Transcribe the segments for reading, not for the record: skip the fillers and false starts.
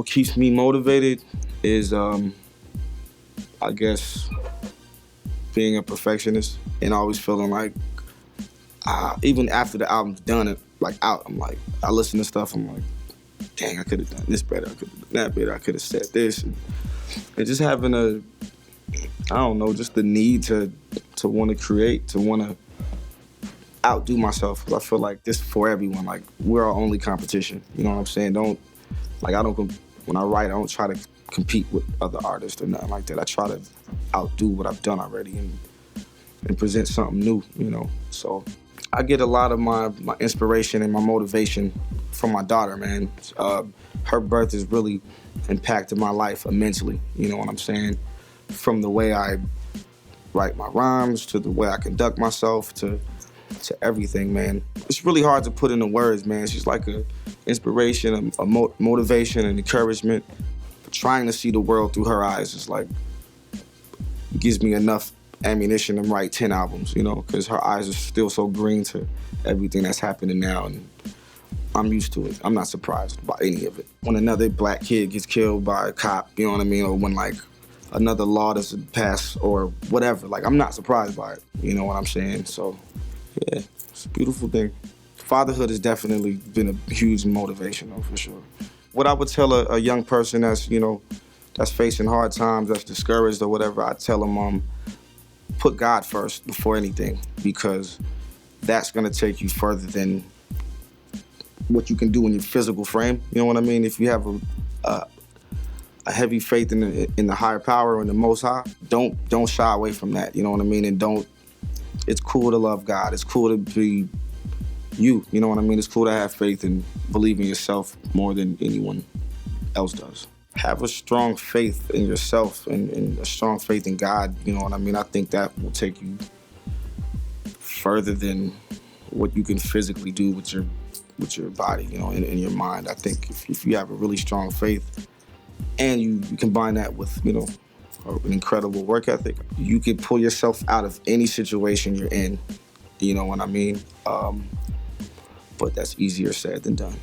keeps me motivated is, I guess, being a perfectionist and always feeling like, even after the album's done, I'm like, I listen to stuff, I'm like, dang, I could have done this better, I could have done that better, I could have said this. And just having just the need to want to create, to want to outdo myself. Because I feel like this for everyone, like, we're our only competition. You know what I'm saying? When I write, I don't try to compete with other artists or nothing like that. I try to outdo what I've done already and present something new, you know? So I get a lot of my inspiration and my motivation from my daughter, man. Her birth has really impacted my life immensely, you know what I'm saying? From the way I write my rhymes, to the way I conduct myself, to everything, man. It's really hard to put into words, man. She's like an inspiration, a motivation, and encouragement. But trying to see the world through her eyes is like, gives me enough ammunition to write 10 albums, you know, because her eyes are still so green to everything that's happening now, and I'm used to it. I'm not surprised by any of it. When another black kid gets killed by a cop, you know what I mean, or when like another law doesn't pass or whatever, like, I'm not surprised by it, you know what I'm saying? So, yeah, it's a beautiful thing. Fatherhood has definitely been a huge motivation, though, for sure. What I would tell a young person that's, you know, that's facing hard times, that's discouraged or whatever, I tell them, put God first before anything, because that's gonna take you further than what you can do in your physical frame. You know what I mean? If you have a heavy faith in the higher power and the Most High, don't shy away from that. You know what I mean? And it's cool to love God. It's cool to be you. You know what I mean? It's cool to have faith and believe in yourself more than anyone else does. Have a strong faith in yourself and a strong faith in God. You know what I mean? I think that will take you further than what you can physically do with your body, you know, in your mind. I think if you have a really strong faith and you combine that with, you know, an incredible work ethic, you can pull yourself out of any situation you're in. You know what I mean? But that's easier said than done.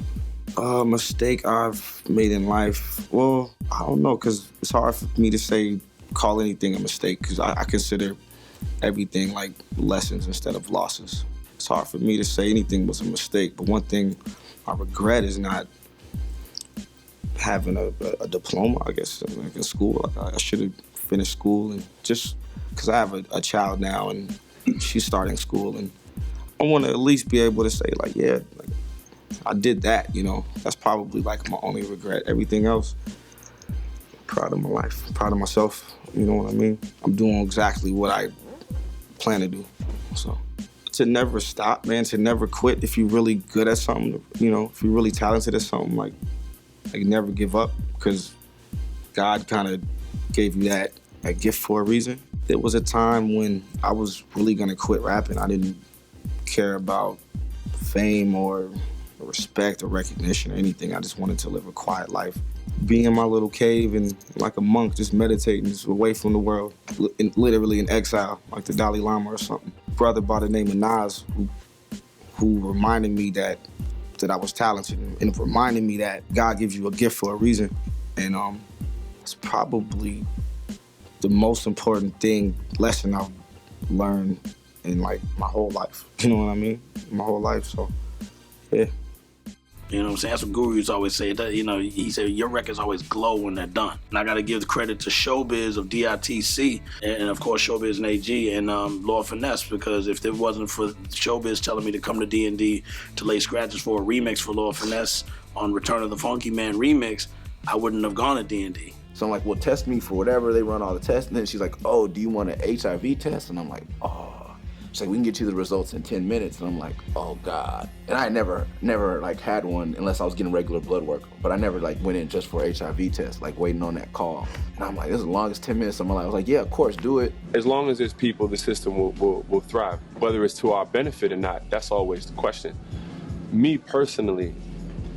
Mistake I've made in life, well, I don't know, because it's hard for me to call anything a mistake, because I consider everything like lessons instead of losses. It's hard for me to say anything was a mistake, but one thing I regret is not having a diploma, I guess, like in school. Like I should have finished school, and just because I have a child now and she's starting school, and I want to at least be able to say, like, yeah, like, I did that, you know. That's probably like my only regret. Everything else, proud of my life, proud of myself, you know what I mean? I'm doing exactly what I plan to do, so. To never stop, man, to never quit. If you're really good at something, you know, if you're really talented at something, like never give up, because God kind of gave you that gift for a reason. There was a time when I was really gonna quit rapping. I didn't care about fame or respect or recognition or anything. I just wanted to live a quiet life. Being in my little cave and like a monk, just meditating, just away from the world, literally in exile, like the Dalai Lama or something. Brother by the name of Nas, who reminded me that I was talented, and reminded me that God gives you a gift for a reason. And it's probably the most important lesson I've learned in like my whole life. You know what I mean? My whole life, so yeah. You know what I'm saying? That's what gurus always say. That, you know, he said your records always glow when they're done. And I got to give the credit to Showbiz of DITC, and of course Showbiz and AG and Lord Finesse, because if it wasn't for Showbiz telling me to come to D&D to lay scratches for a remix for Lord Finesse on Return of the Funky Man remix, I wouldn't have gone to D&D. So I'm like, well, test me for whatever. They run all the tests, and then she's like, oh, do you want an HIV test? And I'm like, oh. She's like, we can get you the results in 10 minutes. And I'm like, oh God. And I never like had one unless I was getting regular blood work. But I never like went in just for HIV test, like waiting on that call. And I'm like, this is the longest 10 minutes of my life. I was like, yeah, of course, do it. As long as there's people, the system will thrive. Whether it's to our benefit or not, that's always the question. Me personally,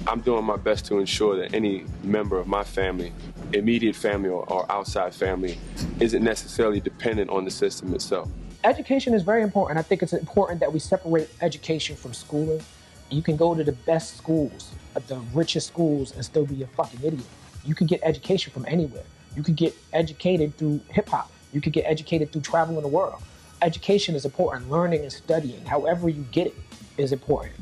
I'm doing my best to ensure that any member of my family, immediate family or outside family, isn't necessarily dependent on the system itself. Education is very important. I think it's important that we separate education from schooling. You can go to the best schools, the richest schools, and still be a fucking idiot. You can get education from anywhere. You can get educated through hip hop. You can get educated through traveling the world. Education is important. Learning and studying, however you get it, is important.